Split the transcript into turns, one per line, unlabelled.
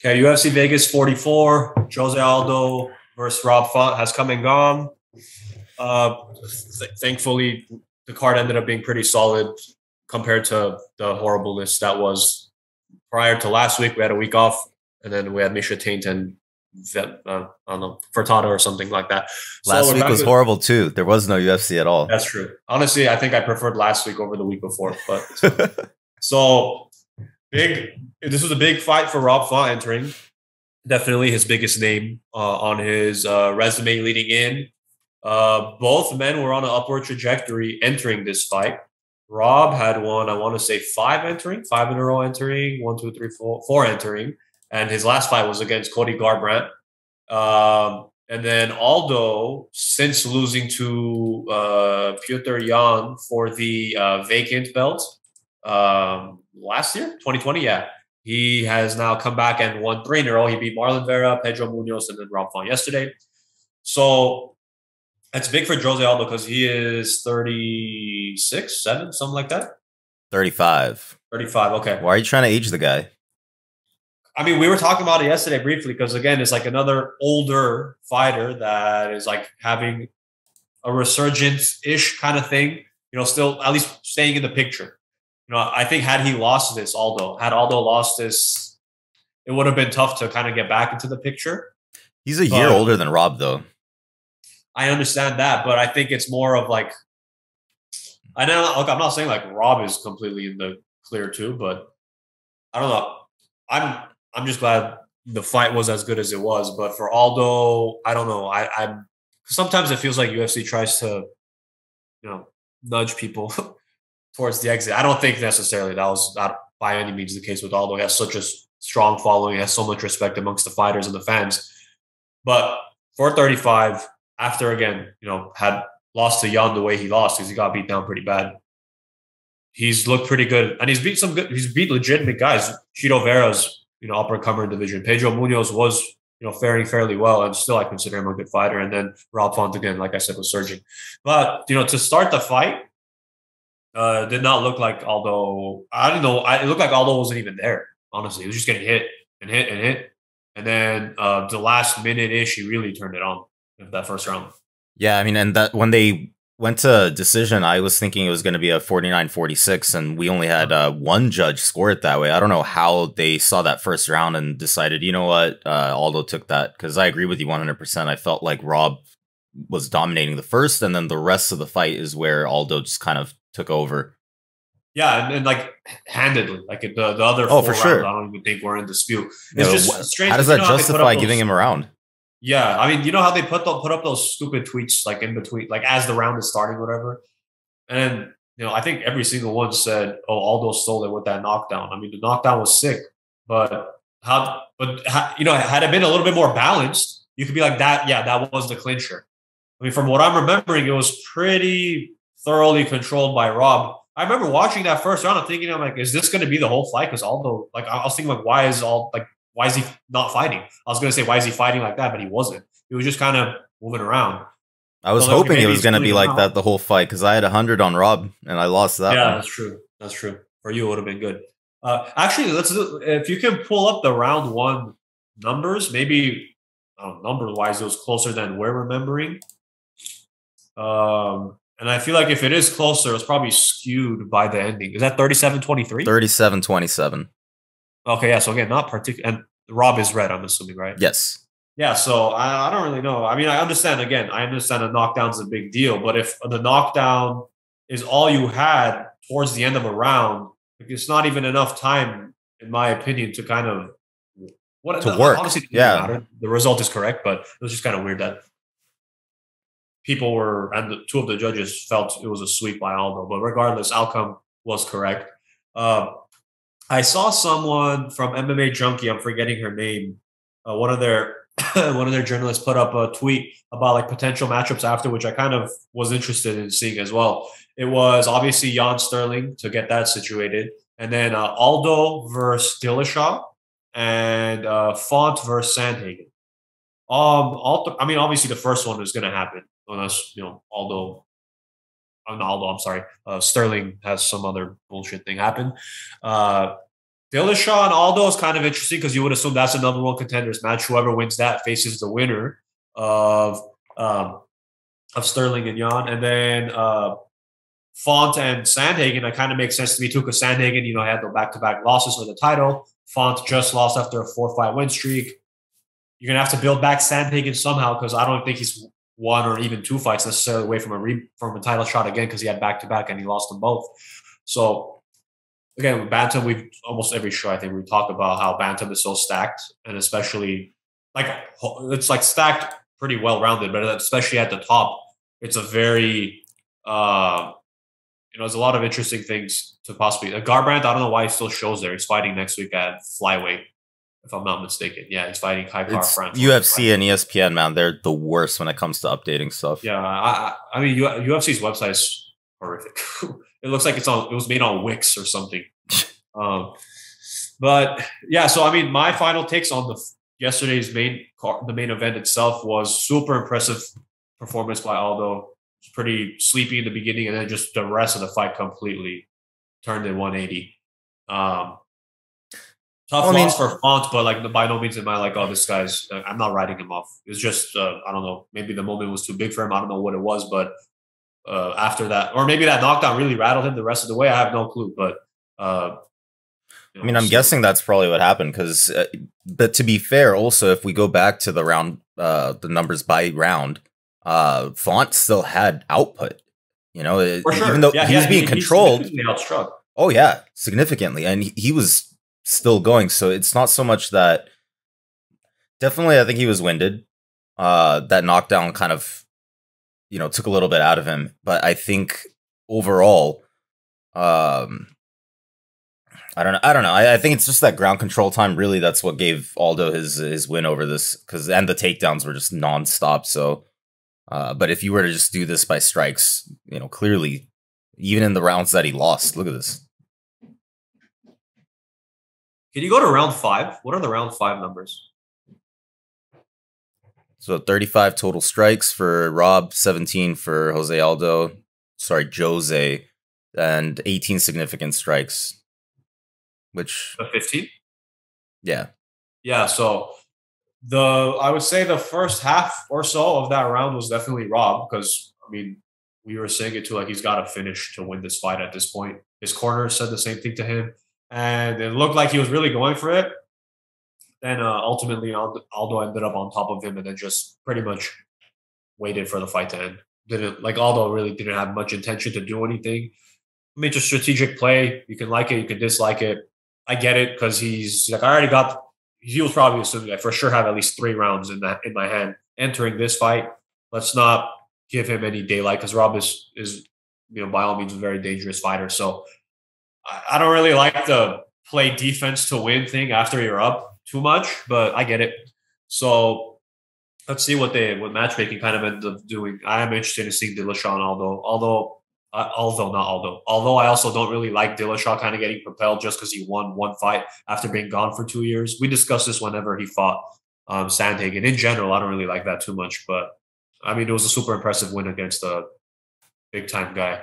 Okay, UFC Vegas 44, Jose Aldo versus Rob Font has come and gone. Uh, Thankfully, the card ended up being pretty solid compared to the horribleness that was prior to last week. We had a week off, and then we had Misha Taint and I don't know, Furtado or something like that. So
Last
we're
week
back
was
to
horrible too. There was no UFC at all.
that's true. Honestly, I think I preferred last week over the week before. But so big. This was a big fight for Rob Font entering. Definitely his biggest name on his resume leading in. Both men were on an upward trajectory entering this fight. Rob had won, I want to say, five in a row entering, one, two, three, four entering. And his last fight was against Cody Garbrandt. And then Aldo, since losing to Piotr Jan for the vacant belt last year, 2020, yeah. He has now come back and won three in a row. He beat Marlon Vera, Pedro Munoz, and then Rob Font yesterday. So it's big for Jose Aldo because he is 36, 7, something like that.
35.
35, okay.
Why are you trying to age the guy?
I mean, we were talking about it yesterday briefly because, again, it's like another older fighter that is like having a resurgence-ish kind of thing, still at least staying in the picture. I think had Aldo lost this, it would have been tough to kind of get back into the picture.
He's a year older than Rob, though.
I understand that, but I think it's more of like, I know. Look, I'm not saying like Rob is completely in the clear too, but I don't know. I'm just glad the fight was as good as it was. But for Aldo, I don't know. I'm sometimes it feels like UFC tries to, nudge people towards the exit. I don't think necessarily that was not by any means the case with Aldo. He has such a strong following. He has so much respect amongst the fighters and the fans. But 435, after again, had lost to Jan the way he lost because he got beat down pretty bad. He's looked pretty good, and he's beat legitimate guys. Chito Vera's, upper comer division. Pedro Munoz was, faring fairly well, and still I consider him a good fighter. And then Rob Font again, like I said, was surging. But to start the fight, did not look like Aldo. I don't know. It looked like Aldo wasn't even there. Honestly, he was just getting hit and hit and hit, and then the last minute ish, he really turned it on in that first round.
Yeah, I mean, and that when they went to decision, I was thinking it was going to be a 49-46, and we only had one judge score it that way. I don't know how they saw that first round and decided, you know what, Aldo took that, because I agree with you 100%. I felt like Rob was dominating the first, and then the rest of the fight is where Aldo just kind of took over.
Yeah, and like handedly, like the other
four for sure.
rounds, I don't even think we're in dispute. It's just strange.
How does that justify giving him a round?
Yeah, I mean, you know how they put up those stupid tweets like in between, like as the round is starting, whatever. And I think every single one said, "Oh, Aldo stole it with that knockdown." I mean, the knockdown was sick, but had it been a little bit more balanced, you could be like that. Yeah, that was the clincher. I mean, from what I'm remembering, it was pretty thoroughly controlled by Rob. I remember watching that first round. I'm thinking, I'm like, is this going to be the whole fight? Because Aldo, like, I was thinking, like, why is he not fighting? I was going to say, why is he fighting like that? But he wasn't. He was just kind of moving around.
I was hoping it was going to be like that the whole fight because I had 100 on Rob and I lost that.
Yeah, that's true. That's true. For you, it would have been good. Actually, if you can pull up the round one numbers, maybe number wise, it was closer than we're remembering. And I feel like if it is closer, it's probably skewed by the ending. Is that 37-23?
37-27.
Okay, yeah. So again, not particular. And Rob is red, I'm assuming, right?
Yes.
Yeah, so I don't really know. I mean, I understand a knockdown's a big deal, but if the knockdown is all you had towards the end of a round, it's not even enough time, in my opinion, to kind of
work. Honestly, yeah, matter.
The result is correct, but it was just kind of weird that people were, and two of the judges felt it was a sweep by Aldo. But regardless, outcome was correct. I saw someone from MMA Junkie, I'm forgetting her name, one of their journalists put up a tweet about like potential matchups after, which I kind of was interested in seeing as well. It was obviously Jan Sterling to get that situated, and then Aldo versus Dillashaw, and Font versus Sandhagen. I mean, obviously the first one is going to happen unless Sterling has some other bullshit thing happen. Dillashaw and Aldo is kind of interesting because you would assume that's a number one contenders match. Whoever wins that faces the winner of um, Sterling and Jan, and then Font and Sandhagen. That kind of makes sense to me too because Sandhagen, had the back-to-back losses for the title. Font just lost after a 4-5 win streak. You're gonna have to build back Sandhagen somehow because I don't think he's one or even two fights necessarily away from a title shot again because he had back-to-back and he lost them both. So again, with Bantam, we've almost every show I think we talk about how Bantam is so stacked, and especially it's like stacked pretty well rounded, but especially at the top, it's a very there's a lot of interesting things to possibly. Garbrandt, I don't know why he still shows there. He's fighting next week at flyweight, if I'm not mistaken. Yeah, he's fighting high car France.
UFC and ESPN, man, they're the worst when it comes to updating stuff.
Yeah, I mean, UFC's website is horrific. It looks like it was made on Wix or something. But yeah, so I mean, my final takes on yesterday's main event itself was super impressive performance by Aldo. It's pretty sleepy in the beginning, and then just the rest of the fight completely turned in 180. Tough loss for Font, but by no means am I like, oh, this guy's. I'm not writing him off. It's just I don't know. Maybe the moment was too big for him. I don't know what it was, but after that, or maybe that knockdown really rattled him the rest of the way. I have no clue, but.
I mean, I'm guessing that's probably what happened because, but to be fair, also if we go back to the round, the numbers by round, Font still had output.
For sure.
Even though he was being controlled.
Oh
yeah, significantly, and he was still going. So it's not so much that. Definitely, I think he was winded. That knockdown kind of, took a little bit out of him. But I think overall, I don't know. I think it's just that ground control time. Really, that's what gave Aldo his win over this. And the takedowns were just nonstop. So, but if you were to just do this by strikes, clearly, even in the rounds that he lost, look at this.
Can you go to round 5? What are the round 5 numbers?
So 35 total strikes for Rob, 17 for Jose, and 18 significant strikes. Which
15?
Yeah.
Yeah, so I would say the first half or so of that round was definitely Rob because I mean we were saying it too, like he's got to finish to win this fight at this point. His corner said the same thing to him, and it looked like he was really going for it. Then ultimately Aldo ended up on top of him and then just pretty much waited for the fight to end. Aldo really didn't have much intention to do anything. I mean, just strategic play. You can like it, you can dislike it. I get it because he's like, he was probably assuming I for sure have at least 3 rounds in my hand entering this fight. Let's not give him any daylight because Rob is by all means a very dangerous fighter. So I don't really like the play defense to win thing after you're up too much, but I get it. So let's see what matchmaking kind of ends up doing. I am interested in seeing Dillashaw and Aldo. Although I also don't really like Dillashaw kind of getting propelled just because he won one fight after being gone for 2 years. We discussed this whenever he fought Sandhagen. In general, I don't really like that too much, but I mean, it was a super impressive win against a big time guy.